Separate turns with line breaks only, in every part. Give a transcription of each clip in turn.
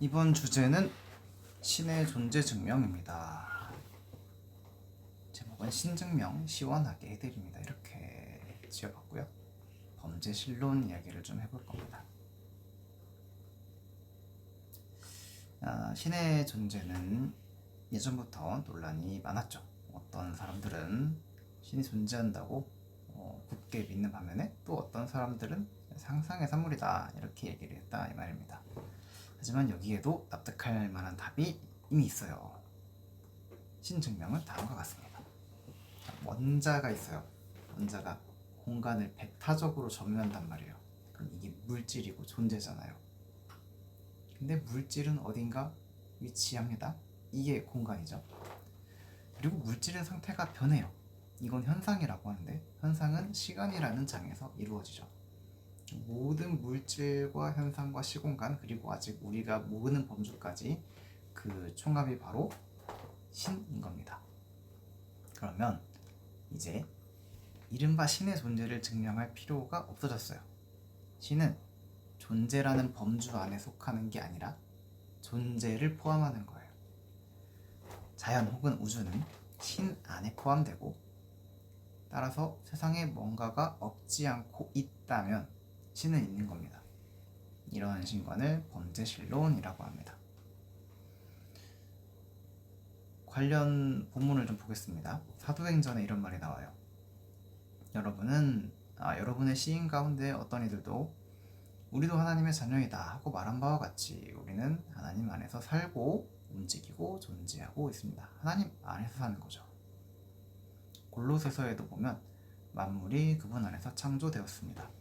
이번 주제는 신의 존재 증명입니다. 제목은 신증명 시원하게 해드립니다. 이렇게 지어봤고요. 범죄 실론 이야기를 좀 해볼 겁니다. 신의 존재는 예전부터 논란이 많았죠. 어떤 사람들은 신이 존재한다고 굳게 믿는 반면에 또 어떤 사람들은 상상의 산물이다 이렇게 얘기를 했다 이 말입니다. 하지만 여기에도 납득할 만한 답이 이미 있어요. 신증명은 다음과 같습니다. 원자가 있어요. 원자가 공간을 배타적으로 점유한단 말이에요. 그럼 이게 물질이고 존재잖아요. 근데 물질은 어딘가 위치합니다. 이게 공간이죠. 그리고 물질의 상태가 변해요. 이건 현상이라고 하는데 현상은 시간이라는 장에서 이루어지죠. 모든 물질과 현상과 시공간 그리고 아직 우리가 모르는 범주까지 그 총합이 바로 신인 겁니다. 그러면 이제 이른바 신의 존재를 증명할 필요가 없어졌어요. 신은 존재라는 범주 안에 속하는 게 아니라 존재를 포함하는 거예요. 자연 혹은 우주는 신 안에 포함되고 따라서 세상에 뭔가가 없지 않고 있다면 신은 있는 겁니다. 이러한 신관을 범죄신론이라고 합니다. 관련 본문을 좀 보겠습니다. 사도행전에 이런 말이 나와요. 여러분의 시인 가운데 어떤 이들도 우리도 하나님의 자녀이다 하고 말한 바와 같이 우리는 하나님 안에서 살고 움직이고 존재하고 있습니다. 하나님 안에서 사는 거죠. 골로새서에도 보면 만물이 그분 안에서 창조되었습니다.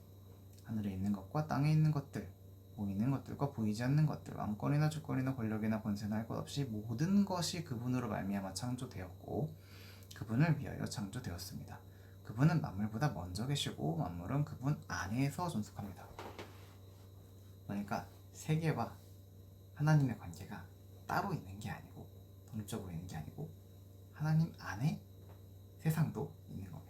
하늘에 있는 것과 땅에 있는 것들, 보이는 것들과 보이지 않는 것들, 왕권이나 주권이나 권력이나 권세나 할 것 없이 모든 것이 그분으로 말미암아 창조되었고 그분을 위하여 창조되었습니다. 그분은 만물보다 먼저 계시고 만물은 그분 안에서 존속합니다. 그러니까 세계와 하나님의 관계가 따로 있는 게 아니고 독립적으로 있는 게 아니고 하나님 안에 세상도 있는 겁니다.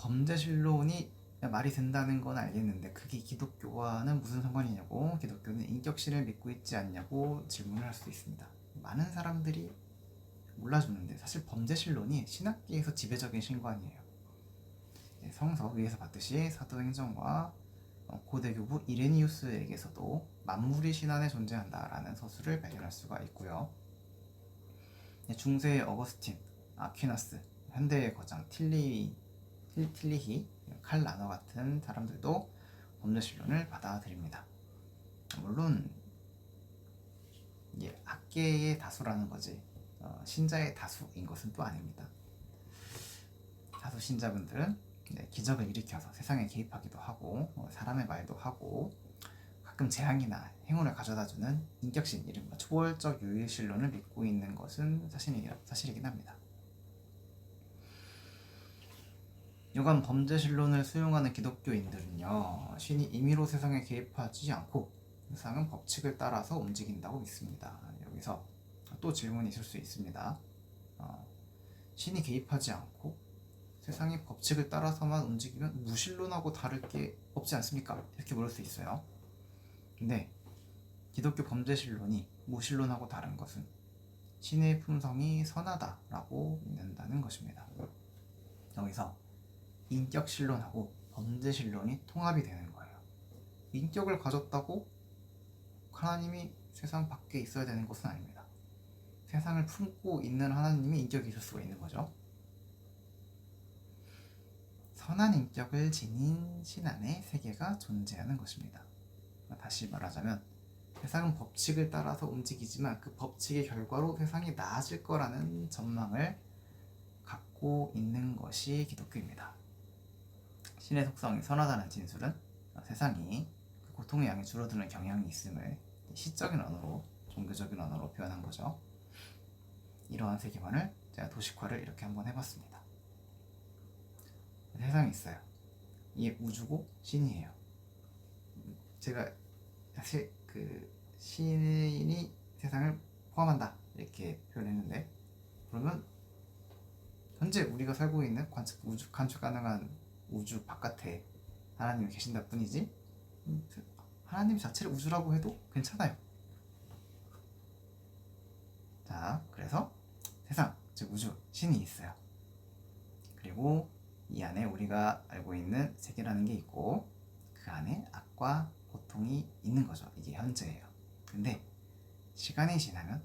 범죄신론이 말이 된다는 건 알겠는데 그게 기독교와는 무슨 상관이냐고, 기독교는 인격신을 믿고 있지 않냐고 질문을 할 수도 있습니다. 많은 사람들이 몰라주는데 사실 범죄신론이 신학계에서 지배적인 신관이에요. 성서 위에서 봤듯이 사도행전과 고대 교부 이레니우스에게서도 만물이 신 안에 존재한다라는 서술을 발견할 수가 있고요. 중세의 어거스틴, 아퀴나스, 현대의 거장 틸리히, 칼 라너 같은 사람들도 범죄신론을 받아들입니다. 물론 학계의 다수라는 거지 신자의 다수인 것은 또 아닙니다. 다수 신자분들은 기적을 일으켜서 세상에 개입하기도 하고 사람의 말도 하고 가끔 재앙이나 행운을 가져다주는 인격신, 이른바 초월적 유일신론을 믿고 있는 것은 사실이긴 합니다. 여간 범죄신론을 수용하는 기독교인들은요, 신이 임의로 세상에 개입하지 않고 세상은 법칙을 따라서 움직인다고 믿습니다. 여기서 또 질문이 있을 수 있습니다. 신이 개입하지 않고 세상이 법칙을 따라서만 움직이면 무신론하고 다를 게 없지 않습니까? 이렇게 물을 수 있어요. 근데 기독교 범죄신론이 무신론하고 다른 것은 신의 품성이 선하다라고 믿는다는 것입니다. 여기서 인격신론하고 범죄신론이 통합이 되는 거예요. 인격을 가졌다고 하나님이 세상 밖에 있어야 되는 것은 아닙니다. 세상을 품고 있는 하나님이 인격이 있을 수가 있는 거죠. 선한 인격을 지닌 신 안에 세계가 존재하는 것입니다. 다시 말하자면 세상은 법칙을 따라서 움직이지만 그 법칙의 결과로 세상이 나아질 거라는 전망을 갖고 있는 것이 기독교입니다. 신의 속성이 선하다는 진술은 세상이 그 고통의 양이 줄어드는 경향이 있음을 시적인 언어로, 종교적인 언어로 표현한 거죠. 이러한 세계관을 제가 도식화를 이렇게 한번 해봤습니다. 세상이 있어요. 이게 우주고 신이에요. 제가 사실 신이 세상을 포함한다 이렇게 표현했는데, 그러면 현재 우리가 살고 있는 관측 가능한 우주 바깥에 하나님이 계신다 뿐이지 하나님 자체를 우주라고 해도 괜찮아요. 자, 그래서 세상, 즉 우주, 신이 있어요. 그리고 이 안에 우리가 알고 있는 세계라는 게 있고 그 안에 악과 고통이 있는 거죠. 이게 현재예요. 근데 시간이 지나면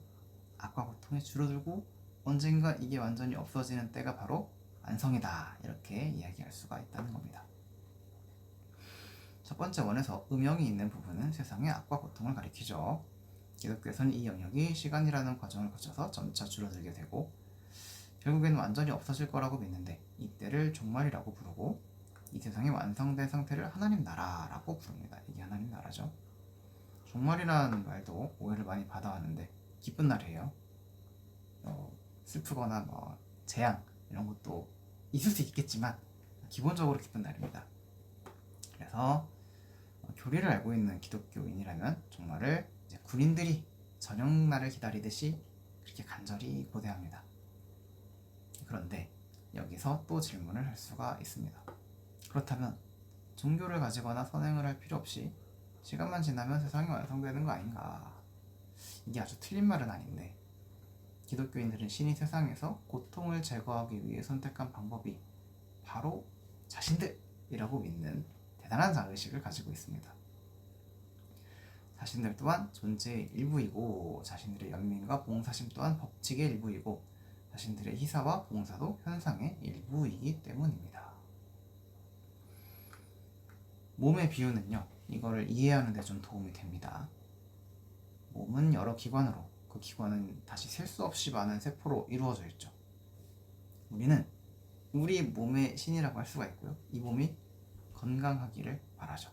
악과 고통이 줄어들고 언젠가 이게 완전히 없어지는 때가 바로 완성이다. 이렇게 이야기할 수가 있다는 겁니다. 첫 번째 원에서 음영이 있는 부분은 세상의 악과 고통을 가리키죠. 기독교에서는 이 영역이 시간이라는 과정을 거쳐서 점차 줄어들게 되고 결국에는 완전히 없어질 거라고 믿는데 이때를 종말이라고 부르고 이 세상이 완성된 상태를 하나님 나라라고 부릅니다. 이게 하나님 나라죠. 종말이라는 말도 오해를 많이 받아왔는데 기쁜 날이에요. 슬프거나 뭐 재앙 이런 것도 있을 수 있겠지만 기본적으로 기쁜 날입니다. 그래서 교리를 알고 있는 기독교인이라면 종말을 이제 군인들이 저녁날을 기다리듯이 그렇게 간절히 고대합니다. 그런데 여기서 또 질문을 할 수가 있습니다. 그렇다면 종교를 가지거나 선행을 할 필요 없이 시간만 지나면 세상이 완성되는 거 아닌가? 이게 아주 틀린 말은 아닌데 기독교인들은 신이 세상에서 고통을 제거하기 위해 선택한 방법이 바로 자신들이라고 믿는 대단한 자의식을 가지고 있습니다. 자신들 또한 존재의 일부이고 자신들의 연민과 봉사심 또한 법칙의 일부이고 자신들의 희사와 봉사도 현상의 일부이기 때문입니다. 몸의 비유는요, 이거를 이해하는 데 좀 도움이 됩니다. 몸은 여러 기관으로 그 기관은 다시 셀 수 없이 많은 세포로 이루어져 있죠. 우리는 우리 몸의 신이라고 할 수가 있고요. 이 몸이 건강하기를 바라죠.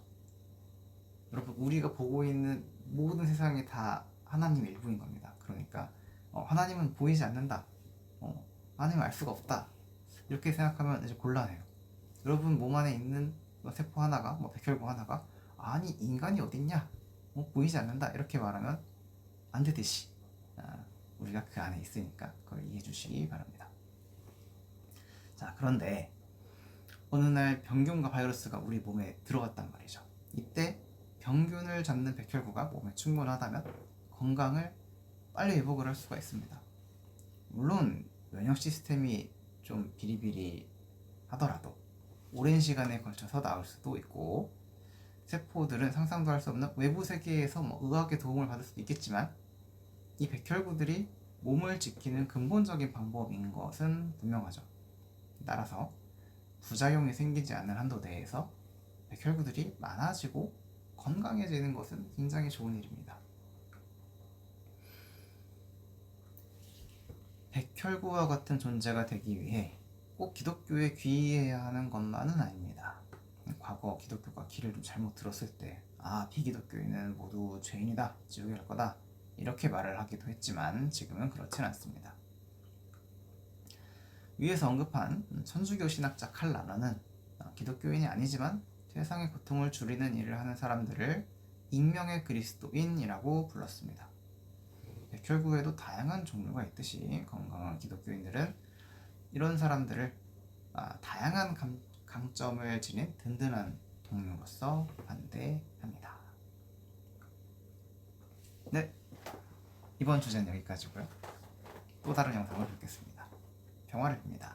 여러분, 우리가 보고 있는 모든 세상이 다 하나님의 일부인 겁니다. 그러니까 하나님은 보이지 않는다. 하나님을 알 수가 없다. 이렇게 생각하면 이제 곤란해요. 여러분 몸 안에 있는 세포 하나가, 백혈구 하나가 아니 인간이 어딨냐? 보이지 않는다. 이렇게 말하면 안 되듯이 우리가 그 안에 있으니까 그걸 이해해 주시기 바랍니다. 자, 그런데 어느 날 병균과 바이러스가 우리 몸에 들어갔단 말이죠. 이때 병균을 잡는 백혈구가 몸에 충분하다면 건강을 빨리 회복을 할 수가 있습니다. 물론 면역 시스템이 좀 비리비리 하더라도 오랜 시간에 걸쳐서 나을 수도 있고 세포들은 상상도 할 수 없는 외부 세계에서 의학의 도움을 받을 수도 있겠지만 이 백혈구들이 몸을 지키는 근본적인 방법인 것은 분명하죠. 따라서 부작용이 생기지 않는 한도 내에서 백혈구들이 많아지고 건강해지는 것은 굉장히 좋은 일입니다. 백혈구와 같은 존재가 되기 위해 꼭 기독교에 귀의해야 하는 것만은 아닙니다. 과거 기독교가 길을 좀 잘못 들었을 때 비기독교인은 모두 죄인이다, 지옥에 갈 거다 이렇게 말을 하기도 했지만 지금은 그렇진 않습니다. 위에서 언급한 천주교 신학자 칼 라너는 기독교인이 아니지만 세상의 고통을 줄이는 일을 하는 사람들을 익명의 그리스도인이라고 불렀습니다. 백혈구에도 다양한 종류가 있듯이 건강한 기독교인들은 이런 사람들을 다양한 강점을 지닌 든든한 동료로서 반대합니다. 네, 이번 주제는 여기까지고요. 또 다른 영상을 뵙겠습니다. 평화를 빕니다.